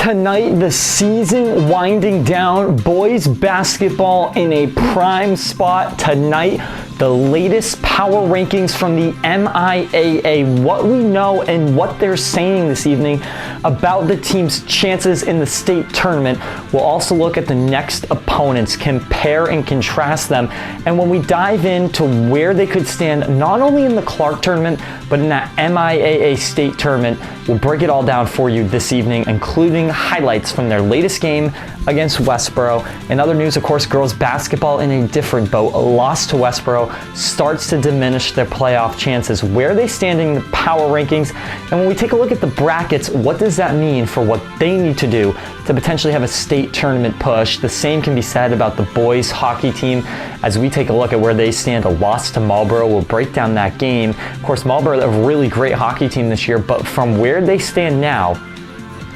Tonight, the season winding down, boys basketball in a prime spot tonight. The latest power rankings from the MIAA, what we know and what they're saying this evening about the team's chances in the state tournament. We'll also look at the next opponents, compare and contrast them. And when we dive into where they could stand, not only in the Clark tournament, but in that MIAA state tournament, we'll break it all down for you this evening, including highlights from their latest game against Westboro. In other news, of course, girls basketball in a different boat. A loss to Westboro starts to diminish their playoff chances. Where are they standing in the power rankings? And when we take a look at the brackets, what does that mean for what they need to do to potentially have a state tournament push? The same can be said about the boys hockey team as we take a look at where they stand. A loss to Marlboro. We'll break down that game. Of course, Marlboro, a really great hockey team this year, but from where they stand now,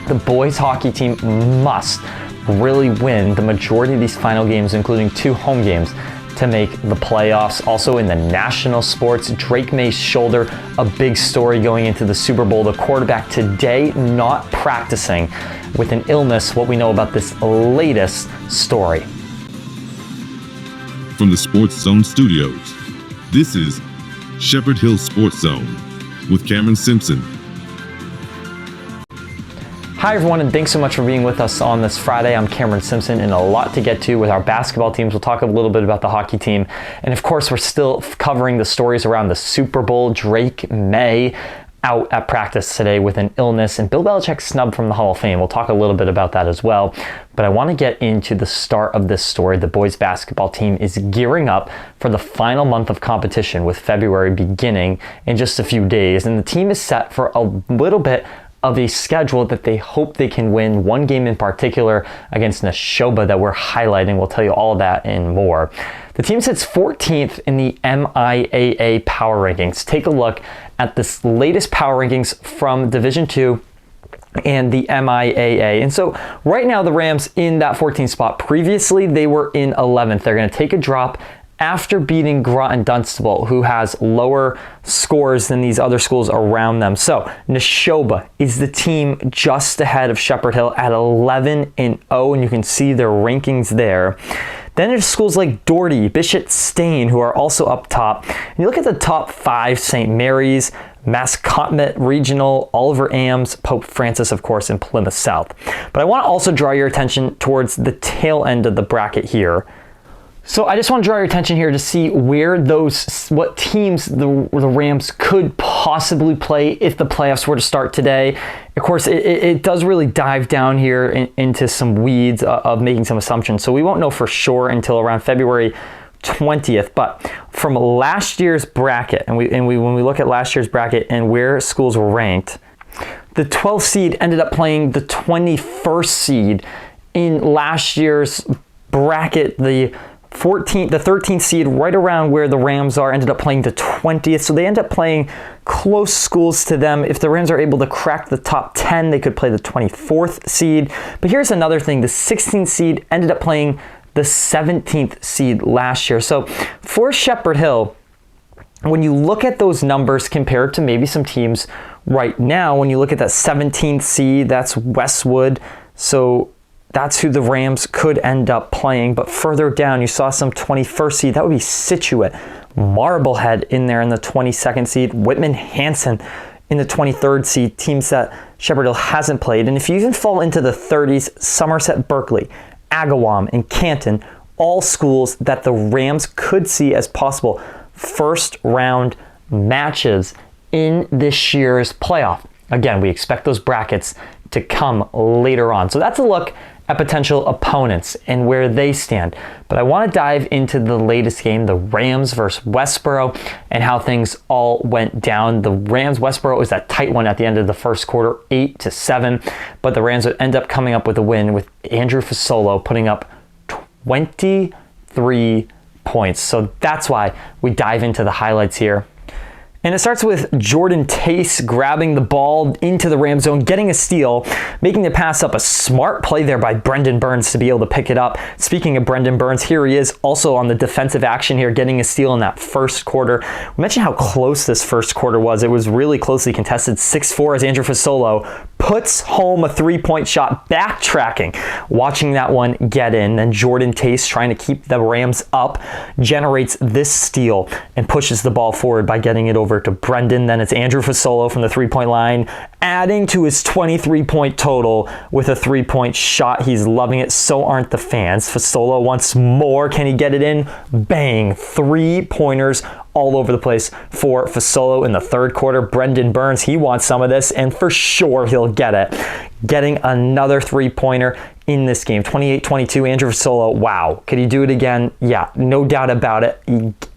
the boys hockey team must really win the majority of these final games, including 2 home games, to make the playoffs. Also in the national sports, Drake May's shoulder, a big story going into the Super Bowl. The quarterback today not practicing with an illness. What we know about this latest story. From the Sports Zone studios, this is Shepherd Hill Sports Zone with Cameron Simpson. Hi everyone, and thanks so much for being with us on this Friday. I'm Cameron Simpson, and a lot to get to with our basketball teams. We'll talk a little bit about the hockey team. And of course, we're still covering the stories around the Super Bowl. Drake May out at practice today with an illness, and Bill Belichick snubbed from the Hall of Fame. We'll talk a little bit about that as well. But I want to get into the start of this story. The boys basketball team is gearing up for the final month of competition, with February beginning in just a few days. And the team is set for a little bit of a schedule that they hope they can win. One game in particular against Neshoba that we're highlighting. We'll tell you all of that and more. The team sits 14th in the MIAA power rankings. Take a look at this latest power rankings from Division II and the MIAA. And so right now the Rams in that 14th spot. Previously they were in 11th. They're going to take a drop after beating Groton Dunstable, who has lower scores than these other schools around them. So Neshoba is the team just ahead of Shepherd Hill at 11-0, and you can see their rankings there. Then there's schools like Doherty, Bishop Stain, who are also up top. And you look at the top 5, St. Mary's, Mascotmet Regional, Oliver Ames, Pope Francis, of course, and Plymouth South. But I want to also draw your attention towards the tail end of the bracket here. So I just want to draw your attention here to see what teams the Rams could possibly play if the playoffs were to start today. Of course, it does really dive down here into some weeds of making some assumptions. So we won't know for sure until around February 20th. But from last year's bracket, and when we look at last year's bracket and where schools were ranked, the 12th seed ended up playing the 21st seed in last year's bracket. The 13th seed, right around where the Rams are, ended up playing the 20th. So they end up playing close schools to them. If the Rams are able to crack the top 10, they could play the 24th seed. But here's another thing. The 16th seed ended up playing the 17th seed last year. So for Shepherd Hill, when you look at those numbers compared to maybe some teams right now, when you look at that 17th seed, that's Westwood. So that's who the Rams could end up playing. But further down, you saw some 21st seed. That would be Scituate, Marblehead in there in the 22nd seed, Whitman Hanson in the 23rd seed, teams that Shepherd Hill hasn't played. And if you even fall into the 30s, Somerset Berkeley, Agawam, and Canton, all schools that the Rams could see as possible first round matches in this year's playoff. Again, we expect those brackets to come later on. So that's a look at potential opponents and where they stand. But I want to dive into the latest game, the Rams versus Westboro, and how things all went down. The Rams-Westboro was that tight one at the end of the first quarter, 8-7. But the Rams would end up coming up with a win with Andrew Fasolo putting up 23 points. So that's why we dive into the highlights here. And it starts with Jordan Tace grabbing the ball into the Ram zone, getting a steal, making the pass up. A smart play there by Brendan Burns to be able to pick it up. Speaking of Brendan Burns, here he is also on the defensive action here, getting a steal in that first quarter. We mentioned how close this first quarter was. It was really closely contested. 6-4 as Andrew Fasolo puts home a three-point shot, backtracking, watching that one get in. Then Jordan Tace, trying to keep the Rams up, generates this steal and pushes the ball forward by getting it over to Brendan. Then it's Andrew Fasolo from the three-point line, adding to his 23-point total with a three-point shot. He's loving it. So aren't the fans. Fasolo once more. Can he get it in? Bang. 3-pointers all over the place for Fasolo in the third quarter. Brendan Burns, he wants some of this, and for sure he'll get it. Getting another three-pointer in this game. 28-22, Andrew Fasolo, wow. Could he do it again? Yeah, no doubt about it.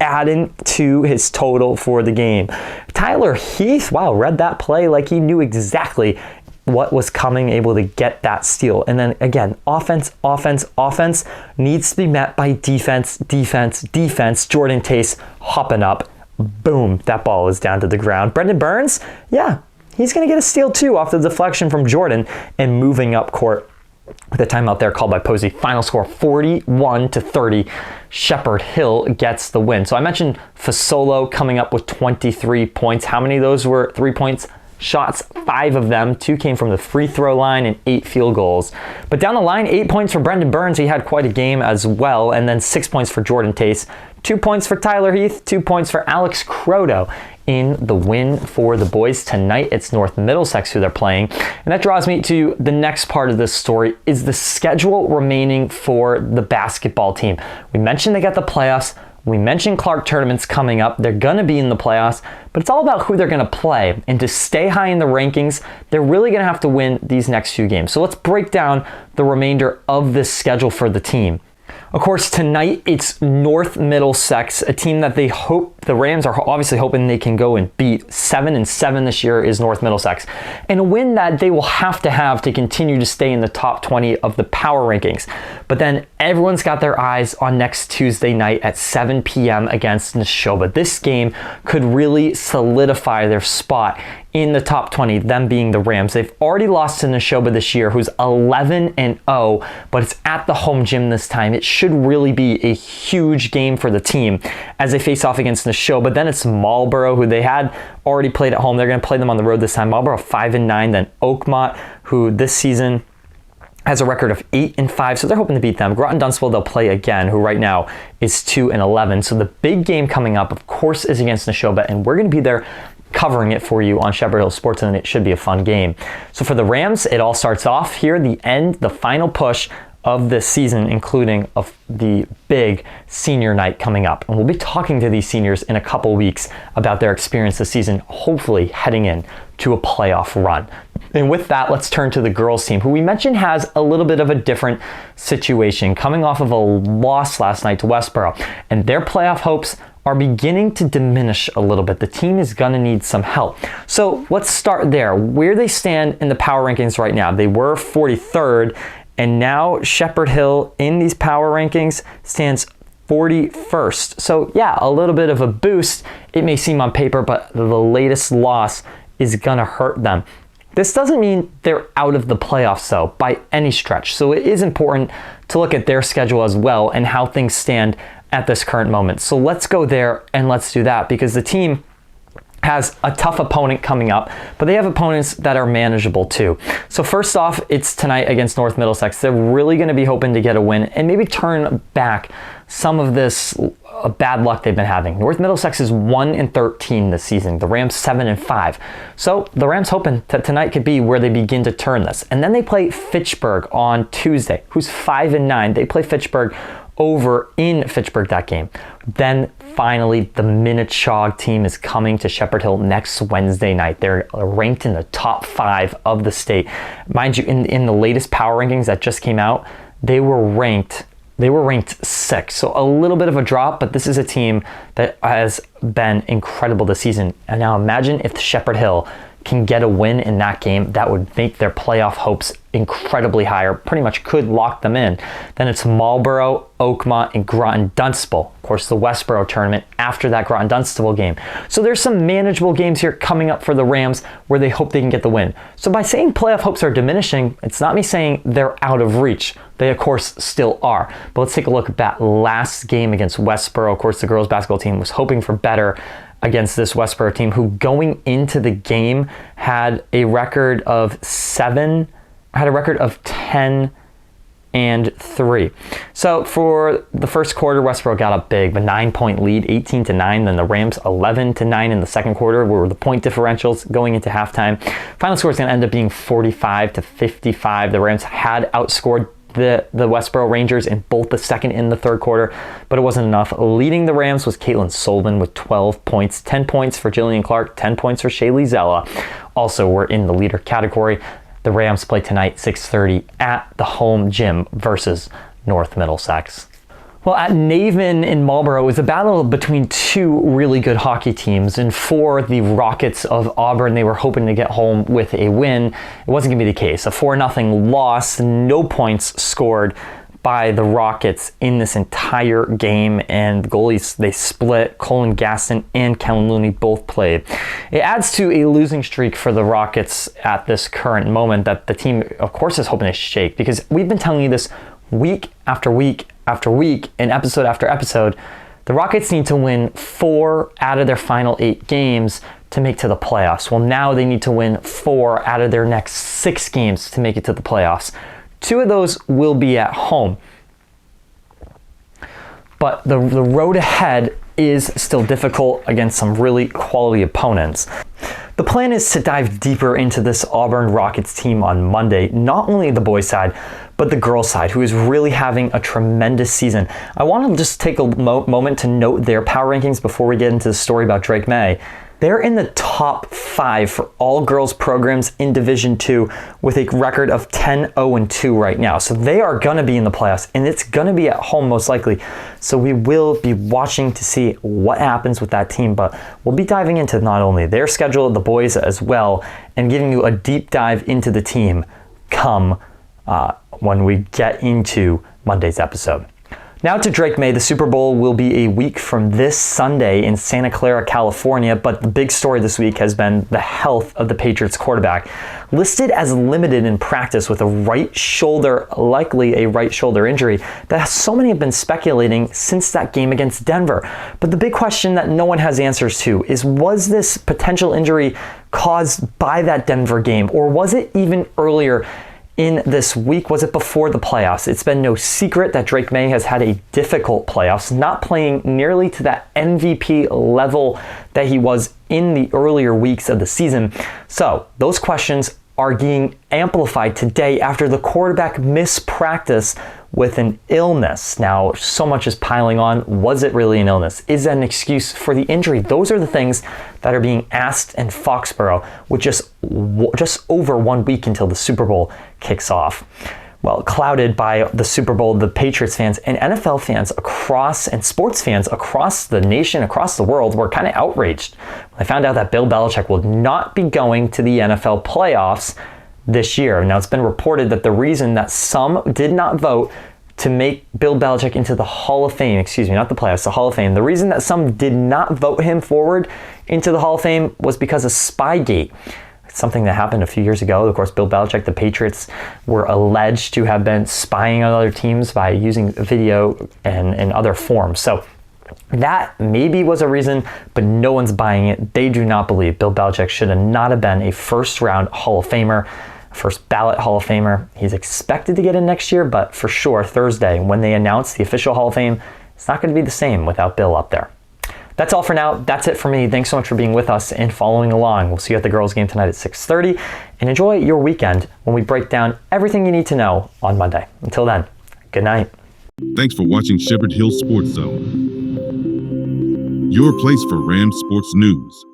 Adding to his total for the game. Tyler Heath, wow, read that play like he knew exactly what was coming, able to get that steal. And then again, offense needs to be met by defense. Jordan Tace hopping up. Boom, that ball is down to the ground. Brendan Burns, yeah, he's going to get a steal too off the deflection from Jordan and moving up court with a timeout there called by Posey. Final score 41-30. Shepherd Hill gets the win. So I mentioned Fasolo coming up with 23 points. How many of those were 3 points? Shots, 5 of them. 2 came from the free throw line and 8 field goals. But down the line, 8 points for Brendan Burns. He had quite a game as well. And then 6 points for Jordan Tace. 2 points for Tyler Heath. 2 points for Alex Croto in the win for the boys. Tonight, it's North Middlesex who they're playing. And that draws me to the next part of this story, is the schedule remaining for the basketball team. We mentioned they got the playoffs. We mentioned Clark tournaments coming up. They're going to be in the playoffs, but it's all about who they're going to play. And to stay high in the rankings, they're really going to have to win these next few games. So let's break down the remainder of this schedule for the team. Of course, tonight it's North Middlesex, a team that they hope, the Rams are obviously hoping they can go and beat. 7-7 this year is North Middlesex. And a win that they will have to continue to stay in the top 20 of the power rankings. But then everyone's got their eyes on next Tuesday night at 7 p.m. against Neshoba. This game could really solidify their spot in the top 20, them being the Rams. They've already lost to Neshoba this year, who's 11-0, but it's at the home gym this time. It should really be a huge game for the team as they face off against Neshoba. Then it's Marlboro, who they had already played at home. They're going to play them on the road this time. Marlboro 5-9, then Oakmont, who this season has a record of 8-5, so they're hoping to beat them. Groton Dunstable, they'll play again, who right now is 2-11. So the big game coming up, of course, is against Neshoba, and we're going to be there covering it for you on Shepherd Hill Sports, and it should be a fun game. So for the Rams, it all starts off here, the final push of this season, including the big senior night coming up. And we'll be talking to these seniors in a couple weeks about their experience this season, hopefully heading in to a playoff run. And with that, let's turn to the girls team, who we mentioned has a little bit of a different situation, coming off of a loss last night to Westboro. And their playoff hopes are beginning to diminish a little bit. The team is going to need some help. So let's start there. Where they stand in the power rankings right now. They were 43rd, and now Shepherd Hill in these power rankings stands 41st. So yeah, a little bit of a boost, it may seem on paper, but the latest loss is going to hurt them. This doesn't mean they're out of the playoffs, though, by any stretch. So it is important to look at their schedule as well and how things stand at this current moment. So let's go there and let's do that, because the team has a tough opponent coming up, but they have opponents that are manageable too. So first off, it's tonight against North Middlesex. They're really going to be hoping to get a win and maybe turn back some of this bad luck they've been having. North Middlesex is 1-13 this season. The Rams 7-5. So the Rams hoping that tonight could be where they begin to turn this. And then they play Fitchburg on Tuesday, who's 5-9. They play Fitchburg over in Fitchburg that game. Then finally, the Minnechaug team is coming to Shepherd Hill next Wednesday night. They're ranked in the top 5 of the state. Mind you, in the latest power rankings that just came out, they were ranked 6th. So a little bit of a drop, but this is a team that has been incredible this season. And now imagine if Shepherd Hill can get a win in that game, that would make their playoff hopes incredibly higher, pretty much could lock them in. Then it's Marlborough, Oakmont, and Groton Dunstable. Of course, the Westboro tournament after that Groton Dunstable game. So there's some manageable games here coming up for the Rams where they hope they can get the win. So by saying playoff hopes are diminishing, it's not me saying they're out of reach. They, of course, still are. But let's take a look at that last game against Westboro. Of course, the girls basketball team was hoping for better against this Westboro team, who going into the game had a record of 10-3. So for the first quarter, Westboro got up big, the 9-point lead, 18-9. Then the Rams 11-9 in the second quarter were the point differentials going into halftime. Final score is going to end up being 45-55. The Rams had outscored the Westboro Rangers in both the second and the third quarter, but it wasn't enough. Leading the Rams was Caitlin Sullivan with 12 points, 10 points for Jillian Clark, 10 points for Shaylee Zella. Also, we're in the leader category. The Rams play tonight, 6:30 at the home gym versus North Middlesex. Well, at Naven in Marlborough, it was a battle between two really good hockey teams. And for the Rockets of Auburn, they were hoping to get home with a win. It wasn't going to be the case. A 4-0 loss, no points scored by the Rockets in this entire game, and the goalies, they split. Colin Gaston and Kellen Looney both played. It adds to a losing streak for the Rockets at this current moment that the team, of course, is hoping to shake, because we've been telling you this week after week after week and episode after episode. The Rockets need to win 4 out of their final 8 games to make to the playoffs. Well, now they need to win 4 out of their next 6 games to make it to the playoffs. 2 of those will be at home. But the road ahead is still difficult against some really quality opponents. The plan is to dive deeper into this Auburn Rockets team on Monday, not only the boys' side, but the girls' side, who is really having a tremendous season. I want to just take a moment to note their power rankings before we get into the story about Drake May. They're in the top 5 for all girls programs in Division II with a record of 10-0-2 right now. So they are going to be in the playoffs, and it's going to be at home most likely. So we will be watching to see what happens with that team, but we'll be diving into not only their schedule, the boys as well, and giving you a deep dive into the team come when we get into Monday's episode. Now to Drake May. The Super Bowl will be a week from this Sunday in Santa Clara, California, but the big story this week has been the health of the Patriots quarterback. Listed as limited in practice with a right shoulder, likely a right shoulder injury, that so many have been speculating since that game against Denver. But the big question that no one has answers to is, was this potential injury caused by that Denver game, or was it even earlier in this week? Was it before the playoffs? It's been no secret that Drake May has had a difficult playoffs, not playing nearly to that MVP level that he was in the earlier weeks of the season. So those questions are being amplified today after the quarterback missed practice with an illness. Now, so much is piling on. Was it really an illness? Is that an excuse for the injury? Those are the things that are being asked in Foxborough with just over 1 week until the Super Bowl kicks off. Well, clouded by the Super Bowl, the Patriots fans and NFL fans across, and sports fans across the nation, across the world, were kind of outraged when they found out that Bill Belichick will not be going to the NFL playoffs this year. Now, it's been reported that the reason that some did not vote to make Bill Belichick into the Hall of Fame, not the playoffs, the Hall of Fame. The reason that some did not vote him forward into the Hall of Fame was because of Spygate. It's something that happened a few years ago. Of course, Bill Belichick, the Patriots, were alleged to have been spying on other teams by using video and other forms. So that maybe was a reason, but no one's buying it. They do not believe Bill Belichick should have not have been a first-round Hall of Famer, first ballot Hall of Famer. He's expected to get in next year, but for sure, Thursday, when they announce the official Hall of Fame, it's not going to be the same without Bill up there. That's all for now. That's it for me. Thanks so much for being with us and following along. We'll see you at the girls' game tonight at 6:30, and enjoy your weekend when we break down everything you need to know on Monday. Until then, good night. Thanks for watching Shepherd Hill Sports Zone, your place for Rams sports news.